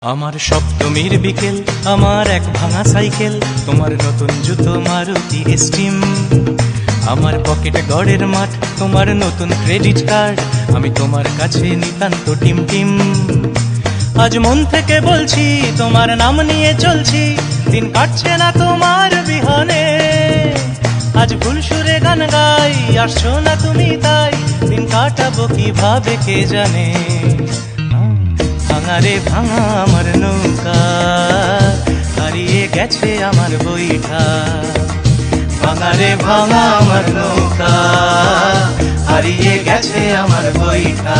আমার সপ্তমীর বিকেল, আমার এক ভাঙা সাইকেল, তোমার নতুন জুতো মারুতি স্টিম, আমার পকেটে গড়ের মাঠ, তোমার নতুন ক্রেডিট কার্ড, আমি তোমার কাছে নিতান্ত টিম টিম। আজ মন থেকে বলছি, তোমার নাম নিয়ে চলছি, দিন কাটছে না তোমার বিহনে। আজ ভুল সুরে গান গাই, আসছো না তুমি তাই, দিন কাটাবো কিভাবে কে জানে। ভাঙা রে ভাঙা আমার নৌকা, হারিয়ে গেছে আমার বইটা। ভাঙা রে ভাঙা আমার নৌকা, হারিয়ে গেছে আমার বইটা।